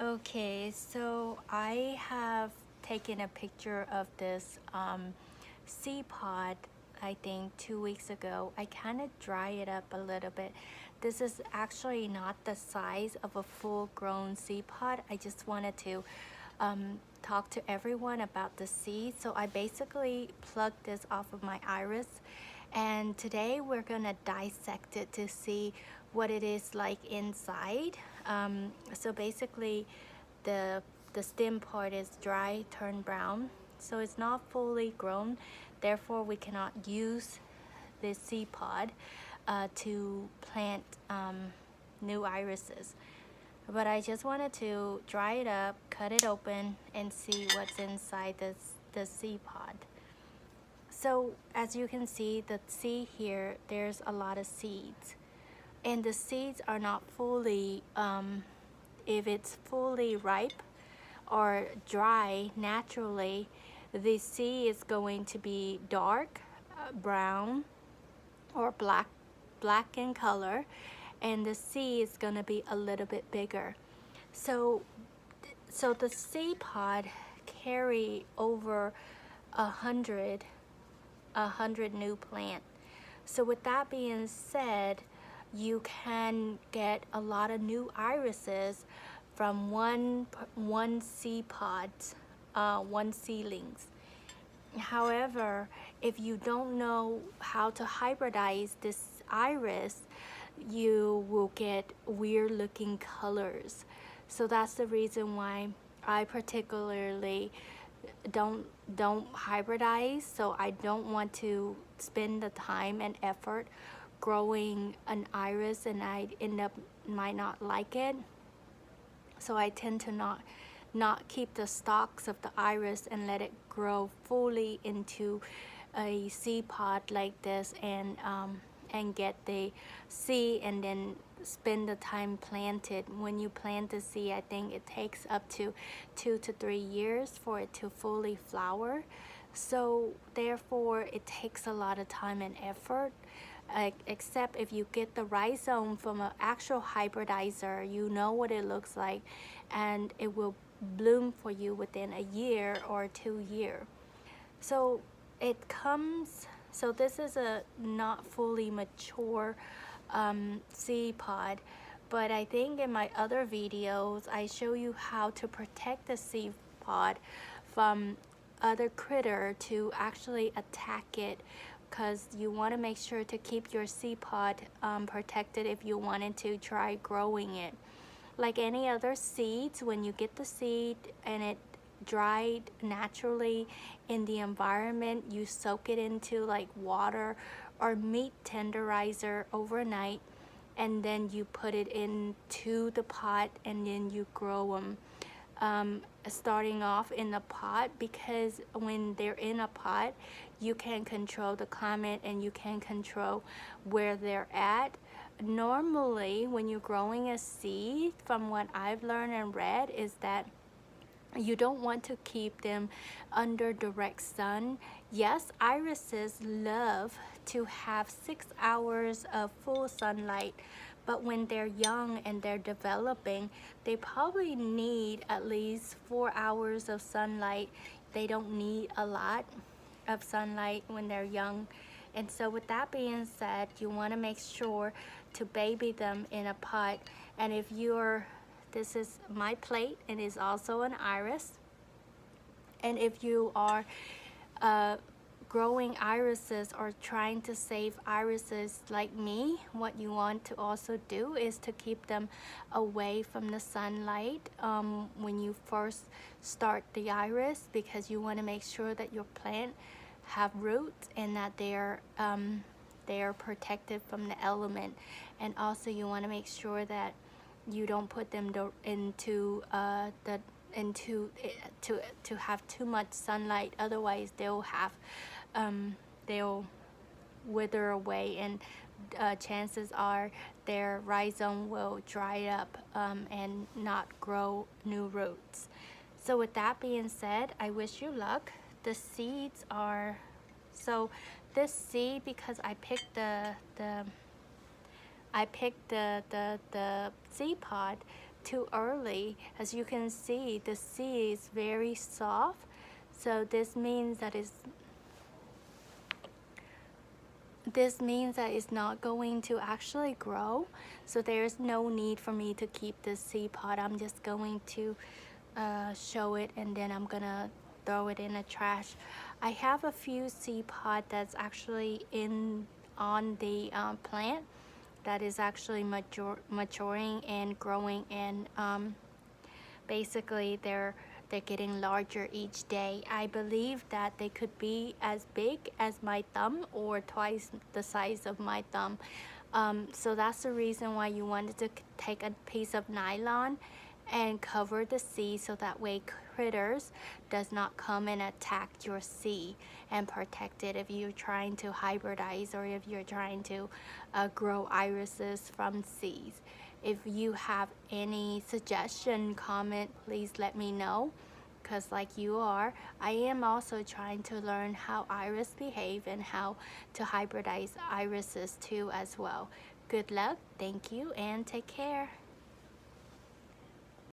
Okay, so I have taken a picture of this seed pod, I think 2 weeks ago. I kind of dry it up a little bit. This is actually not the size of a full-grown seed pod. I just wanted to talk to everyone about the seed. So I basically plucked this off of my iris, and today we're gonna dissect it to see what it is like inside. So basically the stem part is dry, turned brown, so it's not fully grown. Therefore, we cannot use this seed pod to plant new irises. But I just wanted to dry it up, cut it open, and see what's inside the seed pod. So as you can see, the seed here, there's a lot of seeds. And the seeds are not fully, if it's fully ripe or dry naturally, the seed is going to be dark brown or black in color, and the seed is going to be a little bit bigger. So the seed pod carry over 100 new plant. So with that being said, you can get a lot of new irises from one seed pod, one seedlings. However, if you don't know how to hybridize this iris, you will get weird looking colors. So that's the reason why I particularly don't hybridize. So I don't want to spend the time and effort growing an iris and I might not like it. So I tend to not keep the stalks of the iris and let it grow fully into a seed pod like this, and get the seed and then spend the time planted. When you plant the seed, I think it takes up to 2 to 3 years for it to fully flower. So therefore it takes a lot of time and effort. Except if you get the rhizome from an actual hybridizer, you know what it looks like, and it will bloom for you within a year or 2 years. So it comes, so this is a not fully mature seed pod, but I think in my other videos I show you how to protect the seed pod from other critter to actually attack it, because you want to make sure to keep your seed pod protected if you wanted to try growing it. Like any other seeds, when you get the seed and it dried naturally in the environment, you soak it into like water or meat tenderizer overnight, and then you put it into the pot and then you grow them. Starting off in the pot, because when they're in a pot you can control the climate and you can control where they're at. Normally when you're growing a seed, from what I've learned and read, is that you don't want to keep them under direct sun. Yes, irises love to have 6 hours of full sunlight, but when they're young and they're developing, they probably need at least 4 hours of sunlight. They don't need a lot of sunlight when they're young. And so with that being said, you want to make sure to baby them in a pot. And if you're, this is my plate and is also an iris, and if you are growing irises or trying to save irises like me, what you want to also do is to keep them away from the sunlight when you first start the iris, because you want to make sure that your plant have roots and that they are protected from the element. And also you want to make sure that you don't put them into to have too much sunlight, otherwise they'll wither away, and chances are their rhizome will dry up and not grow new roots. So with that being said, I wish you luck. The seeds are, so this seed, because I picked the seed pod too early. As you can see, the seed is very soft, so this means that it's not going to actually grow. So there's no need for me to keep this seed pod. I'm just going to show it, and then I'm gonna throw it in the trash. I have a few seed pod that's actually on the plant that is actually maturing and growing, and basically they're getting larger each day. I believe that they could be as big as my thumb or twice the size of my thumb. So that's the reason why you wanted to take a piece of nylon and cover the seed, so that way critters does not come and attack your seed, and protect it if you're trying to hybridize, or if you're trying to grow irises from seeds. If you have any suggestion, comment, please let me know, because like you are, I am also trying to learn how iris behave and how to hybridize irises too as well. Good luck, thank you, and take care.